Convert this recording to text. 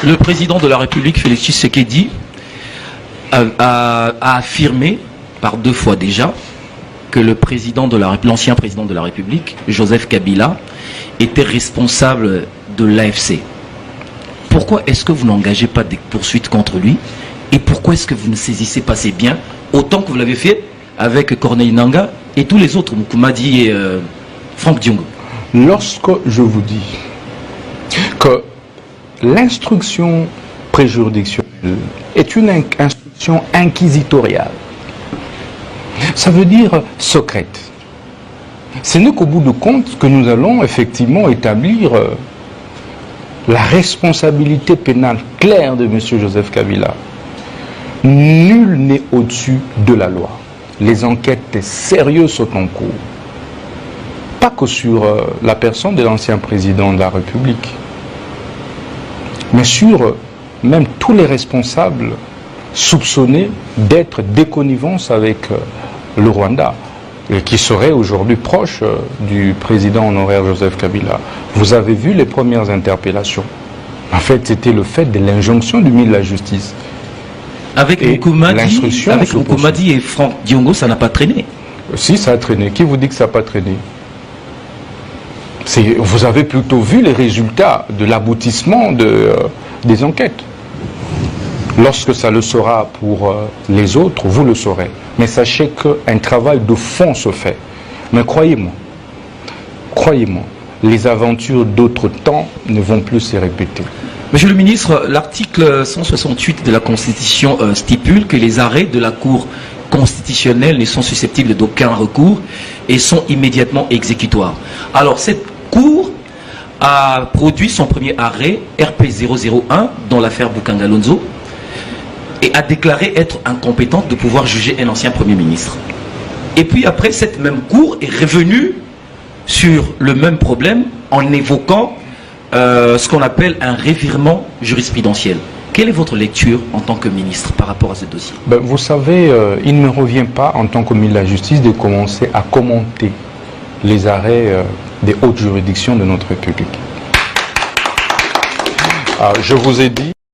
Le président de la République, Félix Tshisekedi, a affirmé par 2 fois déjà que l'ancien président de la République, Joseph Kabila, était responsable de l'AFC. Pourquoi est-ce que vous n'engagez pas des poursuites contre lui? Et pourquoi est-ce que vous ne saisissez pas ces biens autant que vous l'avez fait avec Corneille Nangaa et tous les autres, Moukoumadi et Franck Diongo? Lorsque je vous dis que l'instruction préjuridictionnelle est une instruction inquisitoriale, ça veut dire secrète. Ce n'est qu'au bout de compte que nous allons effectivement établir la responsabilité pénale claire de M. Joseph Kabila. Nul n'est au-dessus de la loi. Les enquêtes sérieuses sont en cours. Pas que sur la personne de l'ancien président de la République, mais sur même tous les responsables soupçonnés d'être des connivences avec le Rwanda, et qui seraient aujourd'hui proches du président honoraire Joseph Kabila. Vous avez vu les premières interpellations. En fait, c'était le fait de l'injonction du ministre de la Justice. Avec Moukoumadi et Franck Diongo, ça n'a pas traîné. Si, ça a traîné. Qui vous dit que ça n'a pas traîné? Vous avez plutôt vu les résultats de l'aboutissement des enquêtes. Lorsque ça le sera pour les autres, vous le saurez. Mais sachez qu'un travail de fond se fait. Mais croyez-moi, les aventures d'autres temps ne vont plus se répéter. Monsieur le ministre, l'article 168 de la Constitution stipule que les arrêts de la Cour constitutionnelle ne sont susceptibles d'aucun recours et sont immédiatement exécutoires. Alors, cette Cour a produit son premier arrêt, RP 001, dans l'affaire Boukangalonzo, et a déclaré être incompétente de pouvoir juger un ancien Premier ministre. Et puis après, cette même Cour est revenue sur le même problème en évoquant ce qu'on appelle un revirement jurisprudentiel. Quelle est votre lecture en tant que ministre par rapport à ce dossier? Vous savez, il ne me revient pas en tant que ministre de la Justice de commencer à commenter les arrêts des hautes juridictions de notre République. Je vous ai dit